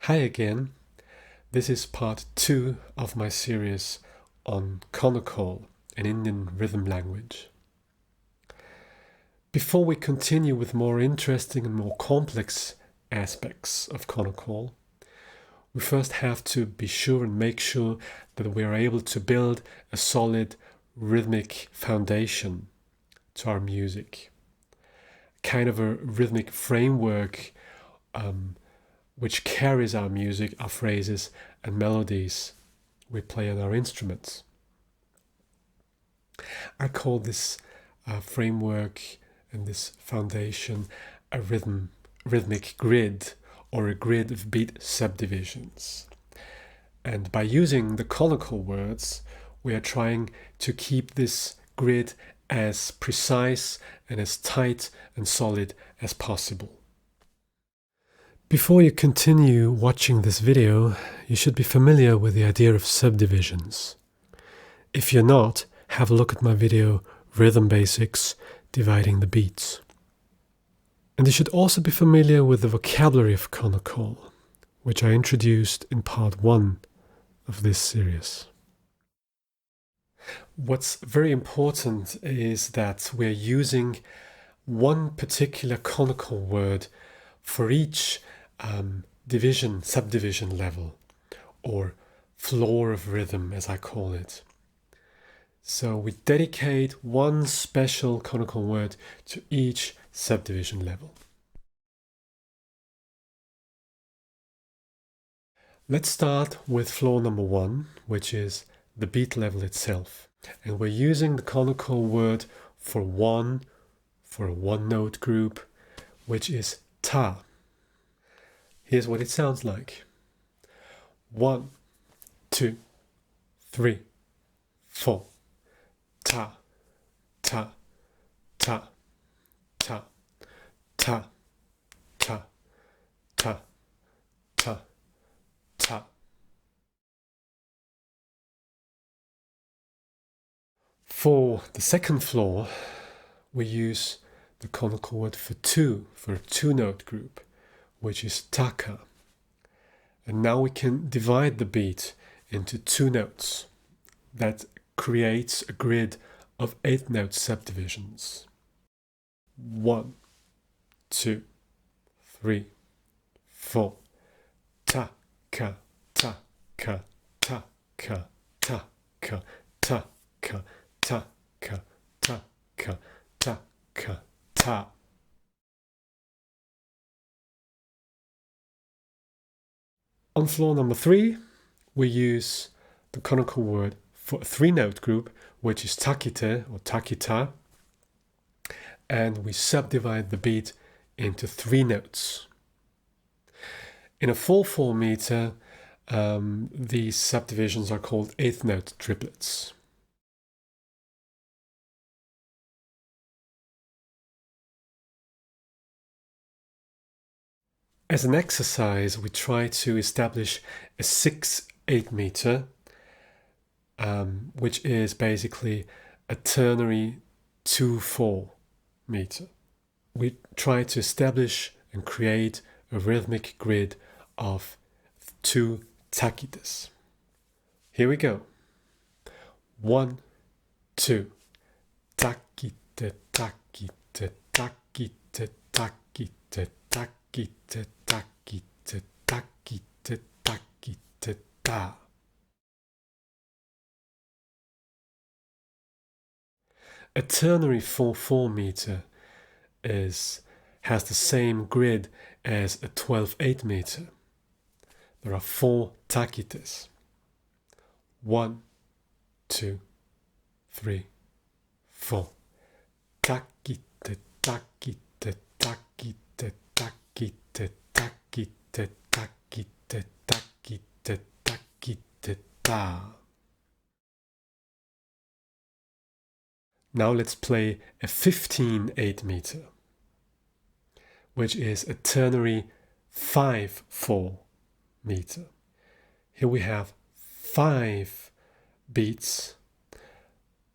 Hi again. This is part 2 of my series on Konnakol, an Indian rhythm language. Before we continue with more interesting and more complex aspects of Konnakol, we first have to be sure and make sure that we are able to build a solid rhythmic foundation to our music. Kind of a rhythmic framework which carries our music, our phrases and melodies we play on our instruments. I call this framework and this foundation a rhythmic grid, or a grid of beat subdivisions. And by using the Konnakol words, we are trying to keep this grid as precise and as tight and solid as possible. Before you continue watching this video, you should be familiar with the idea of subdivisions. If you're not, have a look at my video Rhythm Basics, Dividing the Beats. And you should also be familiar with the vocabulary of Konnakol, which I introduced in part 1 of this series. What's very important is that we're using one particular Konnakol word for each subdivision level, or floor of rhythm, as I call it. So we dedicate one special Konnakol word to each subdivision level. Let's start with floor number 1, which is the beat level itself. And we're using the Konnakol word for a one-note group, which is ta. Here's what it sounds like. 1, 2, 3, 4. Ta, ta, ta, ta, ta, ta, ta, ta, ta. For the second floor, we use the Konnakol word for a two-note group, which is taka. And now we can divide the beat into 2 notes. That creates a grid of 8-note subdivisions. 1, 2, 3, 4. Ta, ka, ta, ka, ta, ka, ta, ka, ta, ka, ta, ka, ta, ka, ta, ka, ta. On floor number 3, we use the Konnakol word for a 3-note group, which is takite or takita, and we subdivide the beat into 3 notes. In a 4/4 meter, these subdivisions are called 8th-note triplets. As an exercise, we try to establish a 6/8 meter, which is basically a ternary 2/4 meter. We try to establish and create a rhythmic grid of 2 takitas. Here we go. 1, 2. Takite, takite, takite, takite, takite, takite, takite, takite, ta. A ternary 4/4 meter has the same grid as a 12/8 meter. There are 4 takitas. 1, 2, 3, 4. Takite, takite, takite, takite, takite, takite, takite, takite, ta. Now let's play a 15/8 meter, which is a ternary 5/4 meter. Here we have 5 beats,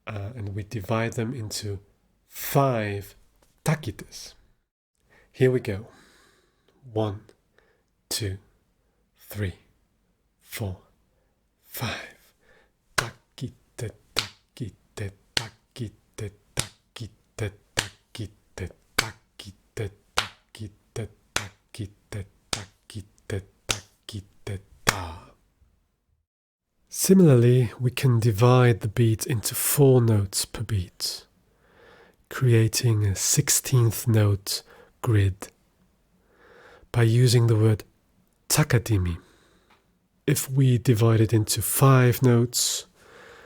and we divide them into 5 takitas. Here we go. 1, 2, 3, 4, 5. Takite, takite, takite, takite, takite, takite, takite, takite, takite, takite, ta. Similarly, we can divide the beat into 4 notes per beat, creating a 16th note grid by using the word takadimi. If we divide it into 5 notes,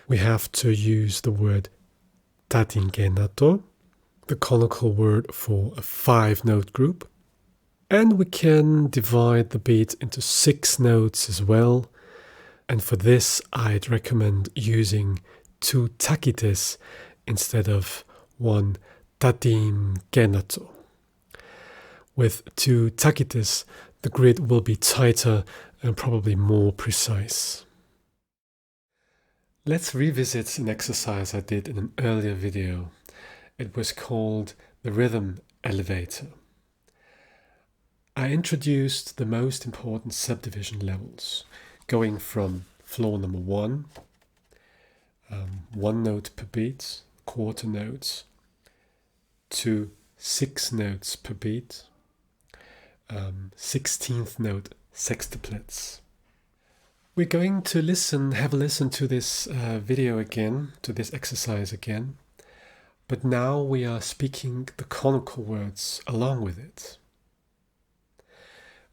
we have to use the word tadingenato, the Konnakol word for a 5-note group. And we can divide the beat into 6 notes as well. And for this, I'd recommend using 2 takites instead of 1 tadingenato. With 2 takites, the grid will be tighter and probably more precise. Let's revisit an exercise I did in an earlier video. It was called the rhythm elevator. I introduced the most important subdivision levels, going from floor number 1, 1 note per beat, quarter notes, to 6 notes per beat, 16th note sextuplets. We're going to have a listen to this video again, to this exercise again, but now we are speaking the Konnakol words along with it.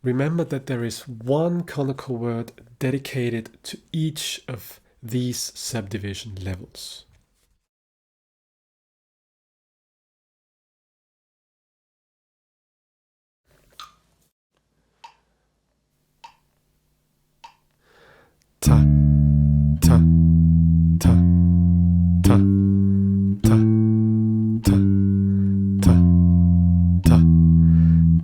Remember that there is 1 Konnakol word dedicated to each of these subdivision levels. Ta, ta, ta, ta, ta, ta, ta, ta,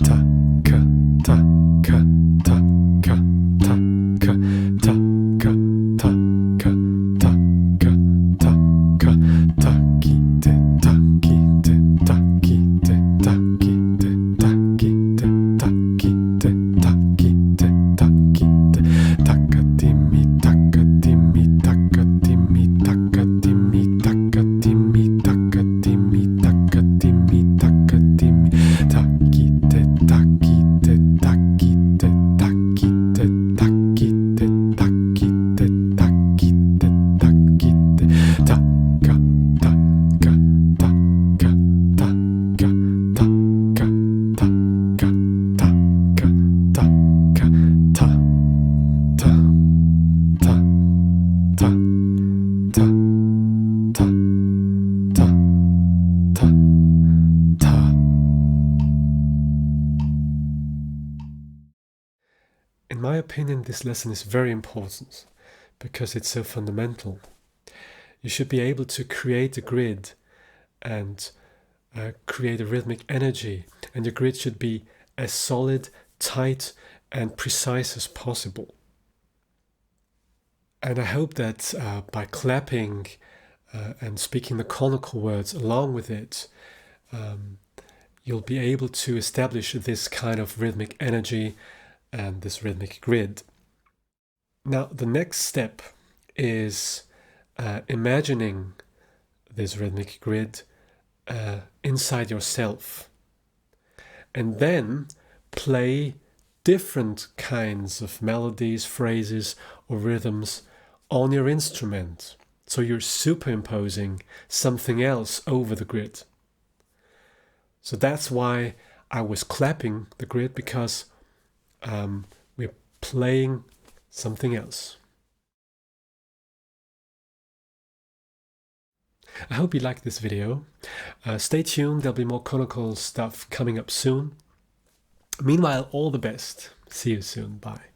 ta, ka, ta, ka, ta, ka, ta, ka, ta, ka, ta, ka, ta, ka, ta, ka, ta, kite, ta, kite, ta, kite, ta, kite, ta, kite, ta, kite, ta, kite, ta, kite, takadimi, takadimi, takadimi, takadimi, takadimi, takadimi, takadimi, takadimi, takite, takite, takite, takite, takite, takite, takite, takite, taka, taka, taka, taka, taka, taka, taka, taka, ta, ta, ta, ta, ta, ta, ta, ta, ta. In my opinion, this lesson is very important because it's so fundamental. You should be able to create a grid and create a rhythmic energy, and your grid should be as solid, tight, and precise as possible. And I hope that by clapping and speaking the Konnakol words along with it, you'll be able to establish this kind of rhythmic energy and this rhythmic grid. Now, the next step is imagining this rhythmic grid inside yourself, and then play different kinds of melodies, phrases, or rhythms on your instrument. So you're superimposing something else over the grid. So that's why I was clapping the grid, because we're playing something else. I hope you liked this video. Stay tuned, there'll be more Konnakol stuff coming up soon. Meanwhile, all the best. See you soon. Bye.